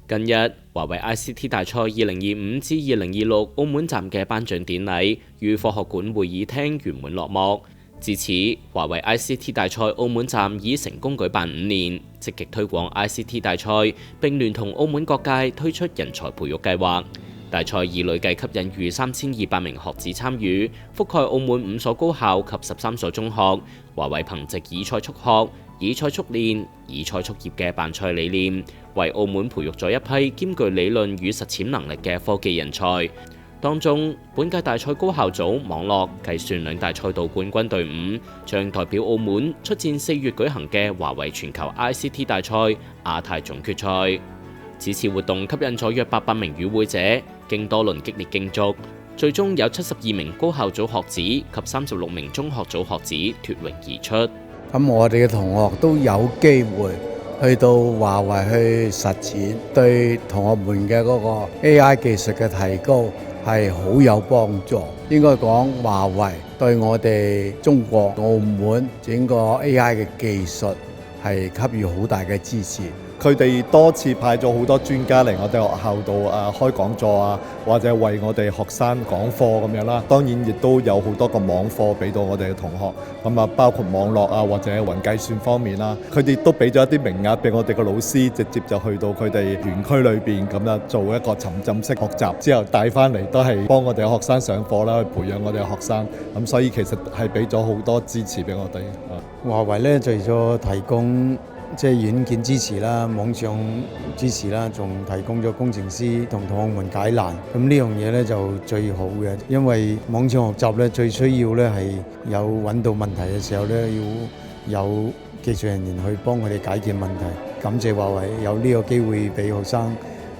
近日，華為 ICT 大賽2025至2026澳門站嘅頒獎典禮於科學館會議廳圓滿落幕。至此，華為 ICT 大賽澳門站已成功舉辦5年，積極推廣 ICT 大賽，並聯同澳門各界推出人才培育計劃。大賽已累計吸引逾3200名學子參與，覆蓋澳門5所高校及13所中學。華為憑藉以賽速學、以賽速練、以賽速業嘅辦賽理念，為澳門培育咗一批兼具理論與實踐能力嘅科技人才。當中，本屆大賽高校組網絡、計算兩大賽道冠軍隊伍將代表澳門出戰4月舉行嘅華為全球 ICT 大賽亞太總決賽。此次活動吸引咗約800名與會者，經多輪激烈競逐，最終有72名高校組學子及36名中學組學子脫穎而出。咁我哋嘅同學都有機會去到華為去實踐，對同學們嘅嗰個 AI 技術嘅提高係好有幫助。應該講華為對我哋中國澳門整個 AI 嘅技術係給予好大嘅支持。佢哋多次派咗好多專家嚟我哋學校度開講座啊，或者為我哋學生講課咁樣啦。當然亦都有好多個網課俾到我哋嘅同學，咁啊包括網絡啊或者雲計算方面啦。佢哋都俾咗一啲名額俾我哋嘅老師，直接就去到佢哋園區裏邊咁啊，做一個沉浸式學習，之後帶翻嚟都係幫我哋學生上課啦，去培養我哋嘅學生。咁所以其實係俾咗好多支持俾我哋。華為咧除咗提供即係軟件支持啦、網上支持啦，仲提供咗工程師同同學們解難。咁呢樣嘢咧就最好嘅，因為網上學習咧最需要咧係有揾到問題嘅時候咧，要有技術人員去幫佢哋解決問題。感謝華為有呢個機會俾學生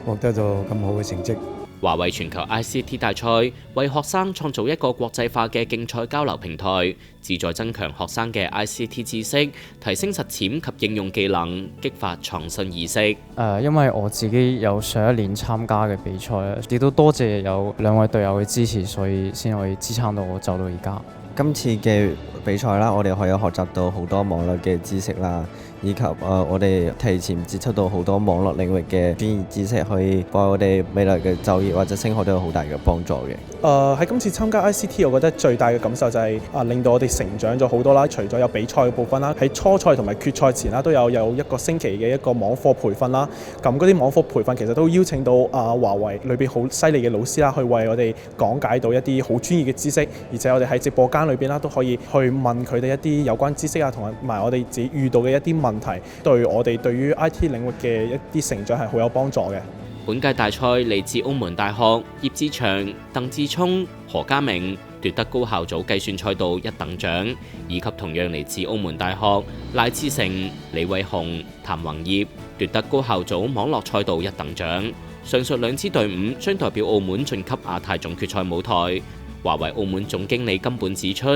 獲得到咁好嘅成績。華為全球 ICT 大賽為學生創造一個國際化嘅競賽交流平台，旨在增強學生嘅 ICT 知識，提升實踐及應用技能，激發創新意識。因為我自己有上一年參加嘅比賽，亦都多謝有2位隊友嘅支持，所以先可以支撐到我走到而家。今次嘅比賽啦，我哋可以學習到好多網絡嘅知識啦，以及我哋提前接觸到好多網絡領域嘅專業知識，可以為我哋未來嘅就業或者升學都有好大嘅幫助嘅。喺今次參加 ICT， 我覺得最大嘅感受就係令到我哋成長咗好多啦。除咗有比賽嘅部分啦，喺初賽同埋決賽前啦，都有1個星期嘅一個網課培訓啦。咁嗰啲網課培訓其實都邀請到華為裏邊好犀利嘅老師啦，去為我哋講解到一啲好專業嘅知識，而且我哋喺直播間裏邊啦都可以去問佢哋一啲有關知識啊，同埋我哋自己遇到嘅一啲問題，對我哋對於 IT 領域嘅一啲成長係好有幫助嘅。本屆大賽嚟自澳門大學葉志祥、鄧志聰、何家明奪得高校組計算賽道1等獎，以及同樣嚟自澳門大學賴志成、李偉雄、譚宏業奪得高校組網絡賽道1等獎。上述2支隊伍將代表澳門晉級亞太總決賽舞台。華為澳門總經理金本指出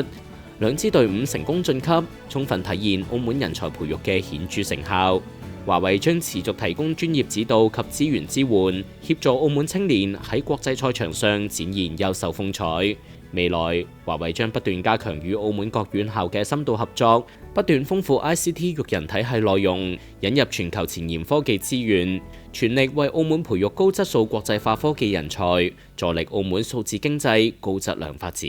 ，2支隊伍成功晉級，充分體現澳門人才培育嘅顯著成效。華為將持續提供專業指導及資源支援，協助澳門青年喺國際賽場上展現優秀風采。未來，華為將不斷加強與澳門各院校嘅深度合作，不斷豐富 ICT 育人體系內容，引入全球前沿科技資源，全力為澳門培育高質素國際化科技人才，助力澳門數字經濟高質量發展。